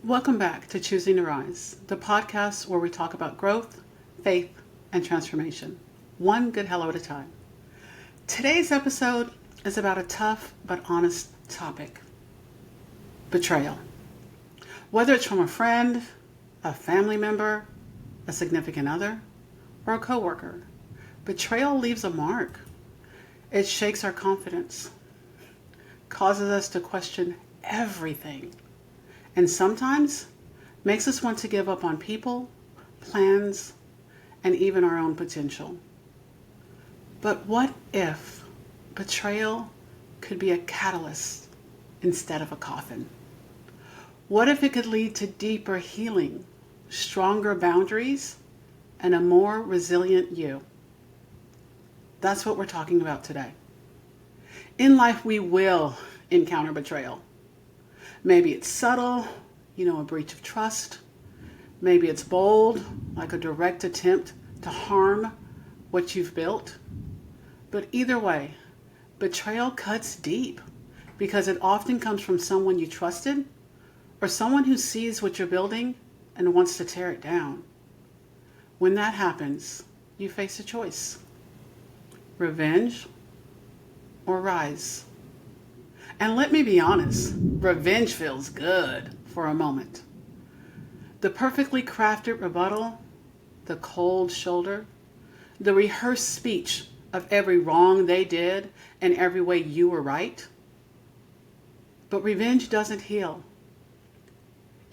Welcome back to Choosing to Rise, the podcast where we talk about growth, faith, and transformation, one good hello at a time. Today's episode is about a tough but honest topic: betrayal. Whether it's from a friend, a family member, a significant other, or a coworker, betrayal leaves a mark. It shakes our confidence, causes us to question everything, and sometimes makes us want to give up on people, plans, and even our own potential. But what if betrayal could be a catalyst instead of a coffin? What if it could lead to deeper healing, stronger boundaries, and a more resilient you? That's what we're talking about today. In life, we will encounter betrayal. Maybe it's subtle, a breach of trust. Maybe it's bold, like a direct attempt to harm what you've built. But either way, betrayal cuts deep because it often comes from someone you trusted or someone who sees what you're building and wants to tear it down. When that happens, you face a choice: revenge or rise. And let me be honest, revenge feels good for a moment. The perfectly crafted rebuttal, the cold shoulder, the rehearsed speech of every wrong they did and every way you were right. But revenge doesn't heal.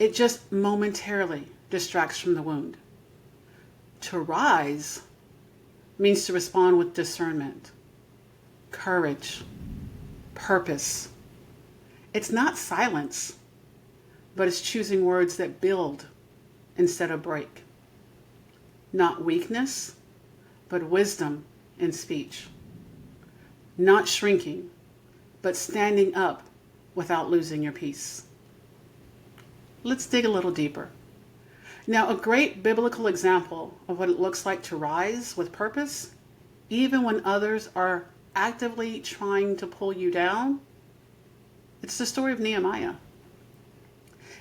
It just momentarily distracts from the wound. To rise means to respond with discernment, courage, purpose. It's not silence, but it's choosing words that build instead of break. Not weakness, but wisdom in speech. Not shrinking, but standing up without losing your peace. Let's dig a little deeper. Now, a great biblical example of what it looks like to rise with purpose, even when others are actively trying to pull you down, it's the story of Nehemiah.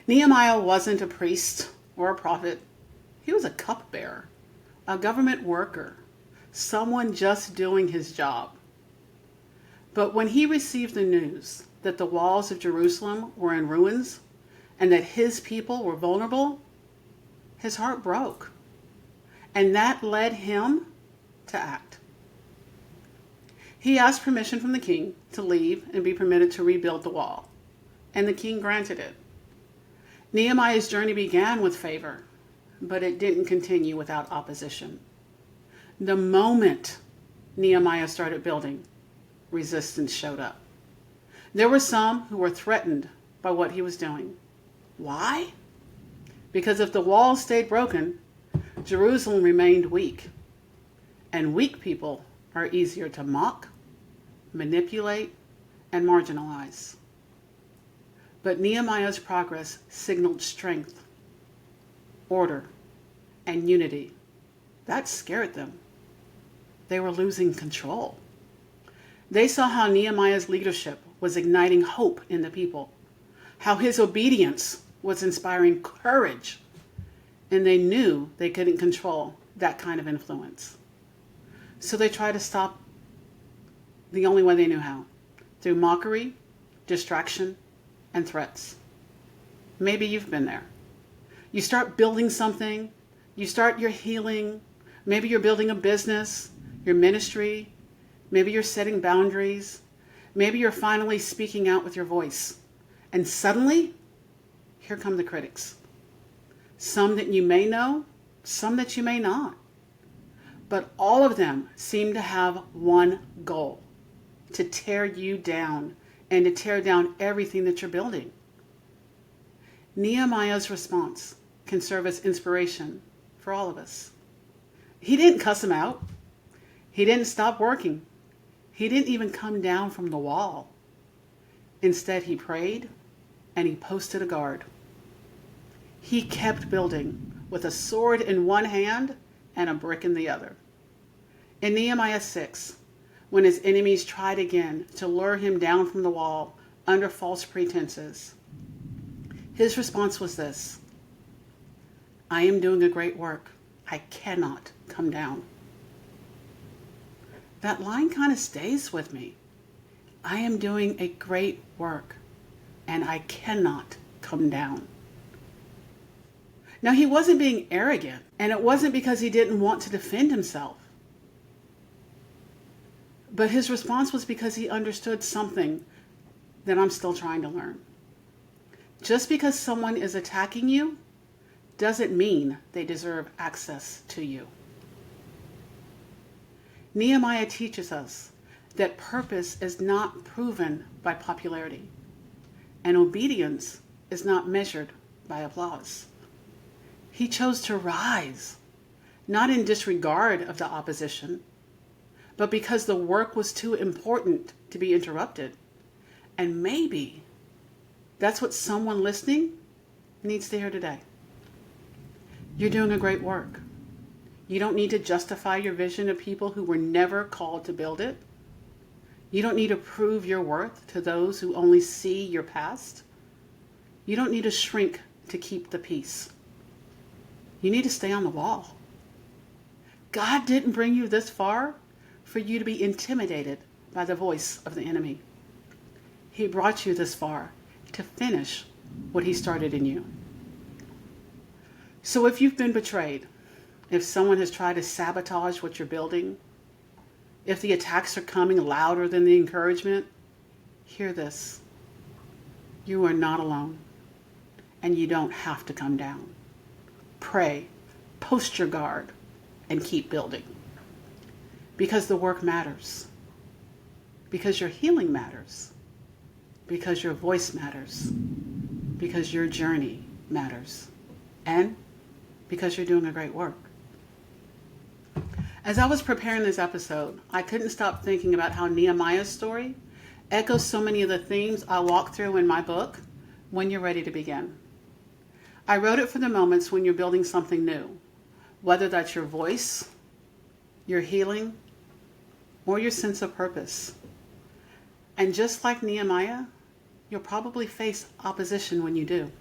Nehemiah wasn't a priest or a prophet. He was a cupbearer, a government worker, someone just doing his job. But when he received the news that the walls of Jerusalem were in ruins and that his people were vulnerable, his heart broke. And that led him to act. He asked permission from the king to leave and be permitted to rebuild the wall, and the king granted it. Nehemiah's journey began with favor, but it didn't continue without opposition. The moment Nehemiah started building, resistance showed up. There were some who were threatened by what he was doing. Why? Because if the wall stayed broken, Jerusalem remained weak, and weak people are easier to mock, manipulate, and marginalize. But Nehemiah's progress signaled strength, order, and unity. That scared them. They were losing control. They saw how Nehemiah's leadership was igniting hope in the people, how his obedience was inspiring courage, and they knew they couldn't control that kind of influence. So they tried to stop the only way they knew how, through mockery, distraction, and threats. Maybe you've been there. You start building something, you start your healing, maybe you're building a business, your ministry, maybe you're setting boundaries, maybe you're finally speaking out with your voice. And suddenly, here come the critics. Some that you may know, some that you may not. But all of them seem to have one goal: to tear you down and to tear down everything that you're building. Nehemiah's response can serve as inspiration for all of us. He didn't cuss him out. He didn't stop working. He didn't even come down from the wall. Instead, he prayed and he posted a guard. He kept building with a sword in one hand and a brick in the other. In Nehemiah 6, when his enemies tried again to lure him down from the wall under false pretenses, His response was this: I am doing a great work. I cannot come down. That line kind of stays with me. I am doing a great work, and I cannot come down. Now, he wasn't being arrogant, and it wasn't because he didn't want to defend himself. But his response was because he understood something that I'm still trying to learn. Just because someone is attacking you doesn't mean they deserve access to you. Nehemiah teaches us that purpose is not proven by popularity, and obedience is not measured by applause. He chose to rise, not in disregard of the opposition, but because the work was too important to be interrupted. And maybe that's what someone listening needs to hear today. You're doing a great work. You don't need to justify your vision to people who were never called to build it. You don't need to prove your worth to those who only see your past. You don't need to shrink to keep the peace. You need to stay on the wall. God didn't bring you this far for you to be intimidated by the voice of the enemy. He brought you this far to finish what he started in you. So if you've been betrayed, if someone has tried to sabotage what you're building, if the attacks are coming louder than the encouragement, hear this: you are not alone, and you don't have to come down. Pray, post your guard, and keep building. Because the work matters. Because your healing matters. Because your voice matters. Because your journey matters. And because you're doing a great work. As I was preparing this episode, I couldn't stop thinking about how Nehemiah's story echoes so many of the themes I walk through in my book, When You're Ready to Begin. I wrote it for the moments when you're building something new, whether that's your voice, your healing, or your sense of purpose. And just like Nehemiah, you'll probably face opposition when you do.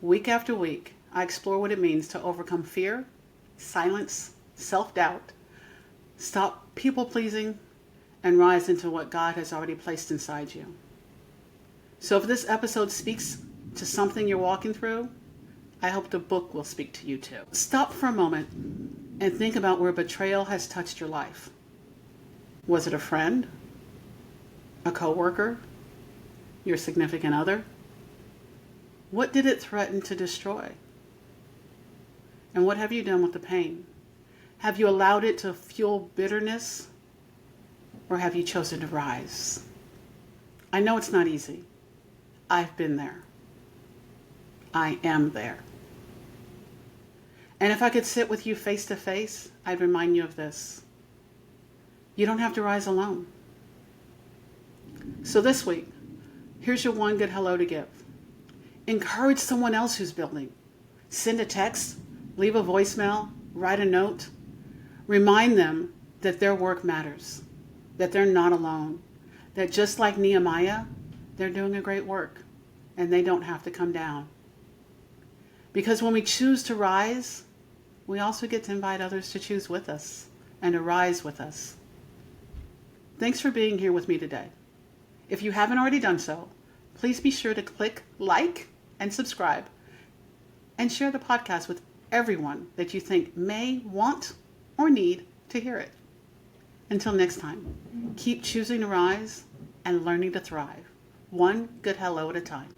Week after week, I explore what it means to overcome fear, silence, self-doubt, stop people-pleasing, and rise into what God has already placed inside you. So if this episode speaks to something you're walking through, I hope the book will speak to you too. Stop for a moment and think about where betrayal has touched your life. Was it a friend? A coworker? Your significant other? What did it threaten to destroy? And what have you done with the pain? Have you allowed it to fuel bitterness, or have you chosen to rise? I know it's not easy. I've been there. I am there. And if I could sit with you face to face, I'd remind you of this: you don't have to rise alone. So this week, here's your one good hello to give. Encourage someone else who's building. Send a text, leave a voicemail, write a note. Remind them that their work matters, that they're not alone, that just like Nehemiah, they're doing a great work, and they don't have to come down. Because when we choose to rise, we also get to invite others to choose with us and to rise with us. Thanks for being here with me today. If you haven't already done so, please be sure to click like and subscribe, and share the podcast with everyone that you think may want or need to hear it. Until next time, keep choosing to rise and learning to thrive, one good hello at a time.